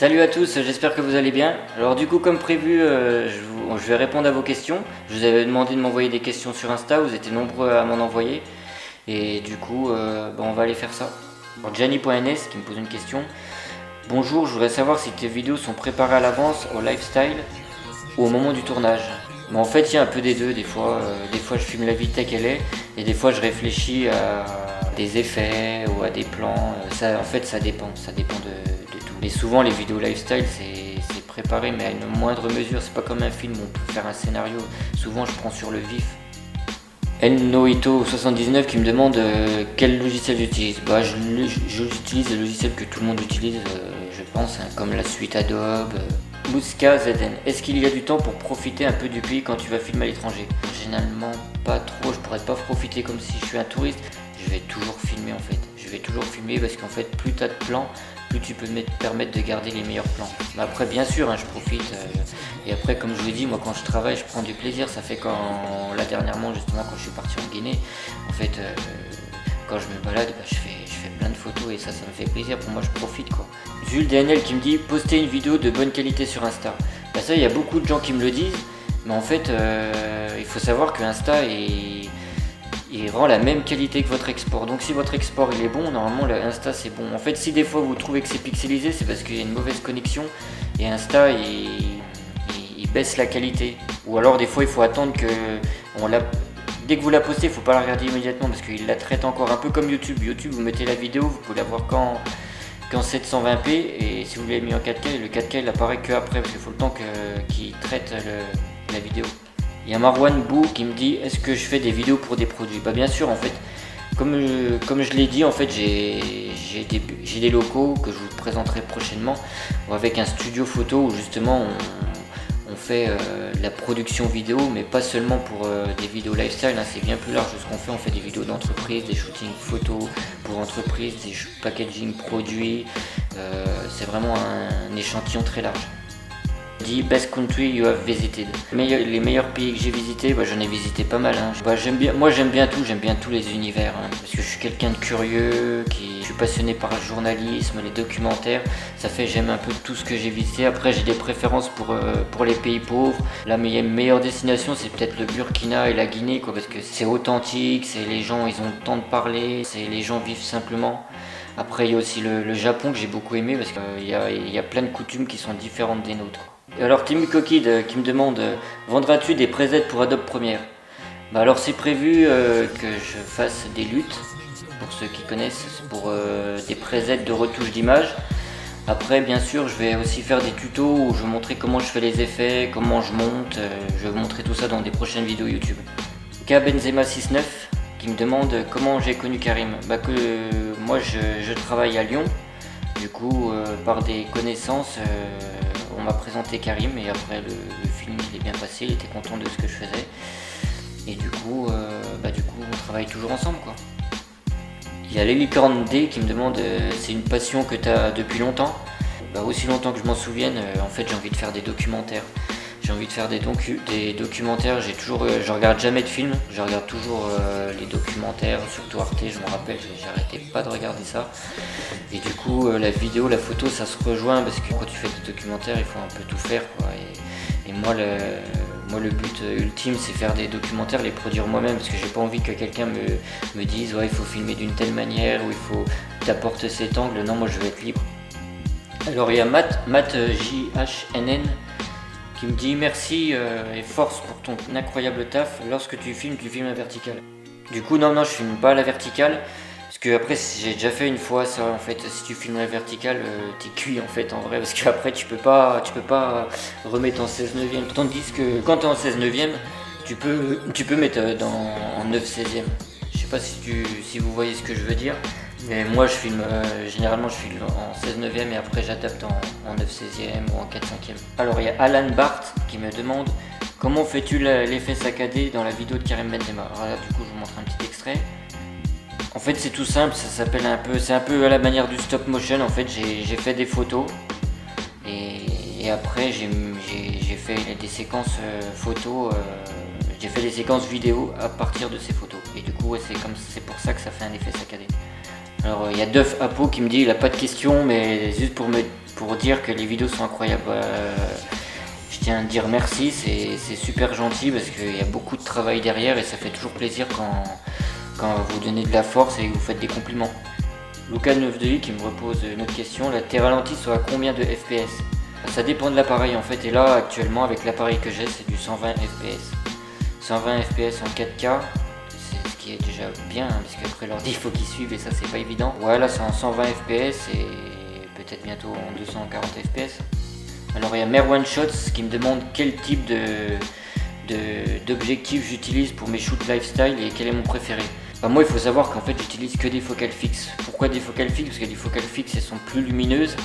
Salut à tous, j'espère que vous allez bien. Alors du coup, comme prévu, je vais répondre à vos questions. Je vous avais demandé de m'envoyer des questions sur Insta, vous étiez nombreux à m'en envoyer. Et du coup, on va aller faire ça. Alors Gianni.ns qui me pose une question. Bonjour, je voudrais savoir si tes vidéos sont préparées à l'avance au lifestyle ou au moment du tournage. Mais en fait, il y a un peu des deux. Des fois, je filme la vie telle qu'elle est, et des fois, je réfléchis à des effets ou à des plans. En fait, ça dépend de tout. Mais souvent, les vidéos lifestyle, c'est préparé, mais à une moindre mesure. C'est pas comme un film où on peut faire un scénario. Souvent, je prends sur le vif. Noito79 qui me demande quel logiciel j'utilise. J'utilise les logiciels que tout le monde utilise, je pense, comme la suite Adobe. Muska ZN, est-ce qu'il y a du temps pour profiter un peu du pays quand tu vas filmer à l'étranger? Généralement pas trop, je pourrais pas profiter comme si je suis un touriste. Je vais toujours filmer en fait. Je vais toujours filmer parce qu'en fait plus tu as de plans, plus tu peux te permettre de garder les meilleurs plans. Mais après bien sûr, je profite. Et après comme je vous l'ai dit, moi quand je travaille, je prends du plaisir. Ça fait là dernièrement justement quand je suis parti en Guinée, en fait quand je me balade, je fais plein de photos et ça me fait plaisir. Pour moi, je profite quoi. Jules DNL qui me dit poster une vidéo de bonne qualité sur Insta. Ça, il y a beaucoup de gens qui me le disent, mais en fait, il faut savoir que Insta il rend la même qualité que votre export. Donc si votre export il est bon, normalement le Insta c'est bon. En fait, si des fois vous trouvez que c'est pixelisé, c'est parce qu'il y a une mauvaise connexion et Insta il baisse la qualité. Ou alors des fois il faut attendre que dès que vous la postez, il ne faut pas la regarder immédiatement parce qu'il la traite encore un peu comme YouTube. YouTube, vous mettez la vidéo, vous pouvez la voir qu'en 720p, et si vous l'avez mis en 4K, le 4K il apparaît que après parce qu'il faut le temps qu'il traite la vidéo. Il y a Marwan Bou qui me dit est-ce que je fais des vidéos pour des produits? Bien sûr, en fait, comme je l'ai dit, en fait j'ai des locaux que je vous présenterai prochainement avec un studio photo où justement on fait de la production vidéo, mais pas seulement pour des vidéos lifestyle, c'est bien plus large ce qu'on fait. On fait des vidéos d'entreprise, des shootings photos pour entreprise, des packaging produits, c'est vraiment un échantillon très large. Dit best country you have visited. Les meilleurs pays que j'ai visités, j'en ai visité pas mal. J'aime bien tout, j'aime bien tous les univers, parce que je suis quelqu'un de curieux, je suis passionné par le journalisme, les documentaires. Ça fait j'aime un peu tout ce que j'ai visité. Après j'ai des préférences pour les pays pauvres. Là mes meilleures destinations c'est peut-être le Burkina et la Guinée, parce que c'est authentique, c'est les gens ils ont le temps de parler, les gens vivent simplement. Après il y a aussi le Japon que j'ai beaucoup aimé parce qu'il y a plein de coutumes qui sont différentes des nôtres. Et alors Timmy Coquid qui me demande vendras-tu des presets pour Adobe Premiere? Alors c'est prévu que je fasse des luttes, pour ceux qui connaissent, pour des presets de retouche d'image. Après bien sûr je vais aussi faire des tutos où je vais montrer comment je fais les effets, comment je monte, je vais montrer tout ça dans des prochaines vidéos YouTube. Benzema69 qui me demande comment j'ai connu Karim. Moi je travaille à Lyon, du coup par des connaissances on m'a présenté Karim et après le film il est bien passé, il était content de ce que je faisais et du coup on travaille toujours ensemble quoi. Il y a l'Hélicorne D qui me demande c'est une passion que tu as depuis longtemps? Aussi longtemps que je m'en souvienne, en fait j'ai envie de faire des documentaires. J'ai envie de faire des documentaires, je regarde jamais de films, je regarde toujours les documentaires, surtout Arte, je me rappelle, j'arrêtais pas de regarder ça. Et du coup la vidéo, la photo ça se rejoint parce que quand tu fais des documentaires il faut un peu tout faire quoi. Et moi le but ultime c'est faire des documentaires, les produire moi-même parce que j'ai pas envie que quelqu'un me dise ouais il faut filmer d'une telle manière ou il faut t'apporter cet angle, non moi je veux être libre. Alors il y a Matt JHNN qui me dit merci et force pour ton incroyable taf. Lorsque tu filmes à la verticale. Du coup non je filme pas à la verticale parce que après j'ai déjà fait une fois ça en fait. Si tu filmes à la verticale t'es cuit en fait en vrai parce que après tu peux pas remettre en 16/9. Tandis que quand t'es en 16/9 tu peux mettre en 9/16. Je sais pas si vous voyez ce que je veux dire. Mais moi généralement je filme en 16/9 et après j'adapte en 9/16 ou en 4/5. Alors il y a Alan Bart qui me demande comment fais-tu l'effet saccadé dans la vidéo de Karim Benzema? Alors là du coup je vous montre un petit extrait. En fait c'est tout simple, c'est un peu à la manière du stop motion. En fait j'ai fait des photos et après j'ai fait des séquences photos, j'ai fait des séquences vidéo à partir de ces photos. Et du coup c'est pour ça que ça fait un effet saccadé. Alors il y a Duff Apo qui me dit il a pas de questions mais juste pour me pour dire que les vidéos sont incroyables. Je tiens à dire merci, c'est super gentil parce qu'il y a beaucoup de travail derrière et ça fait toujours plaisir quand vous donnez de la force et que vous faites des compliments. Lucas 92 qui me repose une autre question, tes ralentis sont à combien de FPS? Ça dépend de l'appareil en fait, et là actuellement avec l'appareil que j'ai c'est du 120 FPS. 120 FPS en 4K, c'est ce qui est déjà bien, parce qu'après l'ordi il faut qu'il suive et ça c'est pas évident. Voilà, c'est en 120 FPS et peut-être bientôt en 240 FPS. Alors il y a Merwan Shots qui me demande quel type d'objectif j'utilise pour mes shoots lifestyle et quel est mon préféré. Moi il faut savoir qu'en fait j'utilise que des focales fixes. Pourquoi des focales fixes? Parce que les focales fixes elles sont plus lumineuses.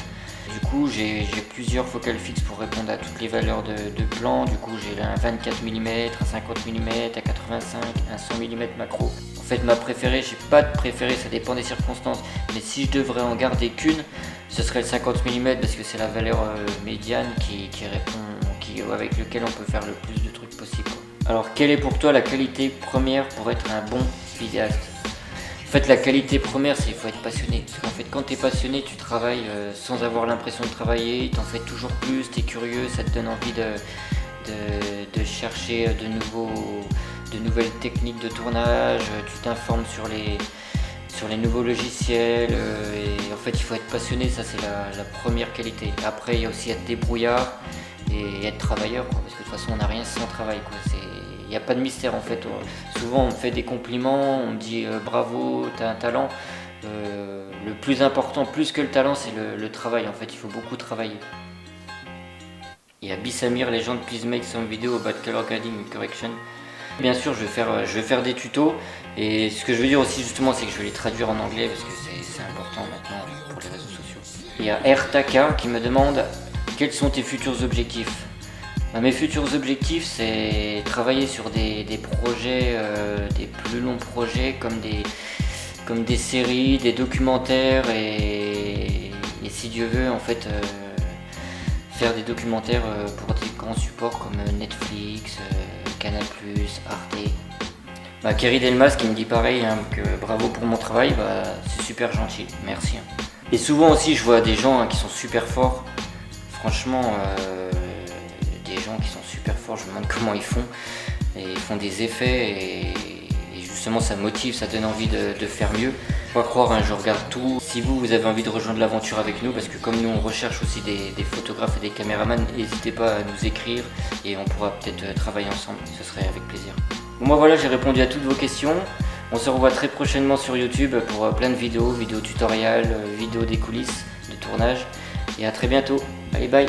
Du coup j'ai plusieurs focales fixes pour répondre à toutes les valeurs de plan. Du coup j'ai un 24 mm, un 50 mm, un 85, un 100 mm macro. En fait ma préférée, j'ai pas de préférée, ça dépend des circonstances. Mais si je devrais en garder qu'une, ce serait le 50 mm parce que c'est la valeur médiane qui répond, avec lequel on peut faire le plus de trucs possible. Alors quelle est pour toi la qualité première pour être un bon vidéaste? En fait la qualité première c'est qu'il faut être passionné. Parce qu'en fait quand tu es passionné tu travailles sans avoir l'impression de travailler, tu en fais toujours plus, tu es curieux, ça te donne envie de chercher de nouvelles techniques de tournage, tu t'informes sur les nouveaux logiciels et en fait il faut être passionné, ça c'est la première qualité. Après il y a aussi être débrouillard et être travailleur quoi, parce que de toute façon on n'a rien sans travail quoi. Il n'y a pas de mystère en fait. Souvent on me fait des compliments, on me dit bravo, t'as un talent. Le plus important, plus que le talent, c'est le travail en fait, il faut beaucoup travailler. Il y a Bissamir, Legend, please make some video about color grading and correction. Bien sûr je vais faire des tutos et ce que je veux dire aussi justement c'est que je vais les traduire en anglais parce que c'est important maintenant pour les réseaux sociaux. Il y a RTK qui me demande quels sont tes futurs objectifs. Mes futurs objectifs c'est travailler sur des projets, des plus longs projets comme des séries, des documentaires et si Dieu veut en fait faire des documentaires pour des grands supports comme Netflix, Canal+, Arte. Kerry Delmas qui me dit pareil hein, que bravo pour mon travail, c'est super gentil, merci. Et souvent aussi je vois des gens qui sont super forts, franchement des gens qui sont super forts, je me demande comment ils font, et ils font des effets et justement ça motive, ça donne envie de faire mieux. Faut pas croire, hein, je regarde tout. Si vous avez envie de rejoindre l'aventure avec nous, parce que comme nous on recherche aussi des photographes et des caméramans, n'hésitez pas à nous écrire et on pourra peut-être travailler ensemble, ce serait avec plaisir. Bon, moi voilà, j'ai répondu à toutes vos questions. On se revoit très prochainement sur YouTube pour plein de vidéos tutoriels, vidéos des coulisses de tournage. Et à très bientôt. Allez, bye.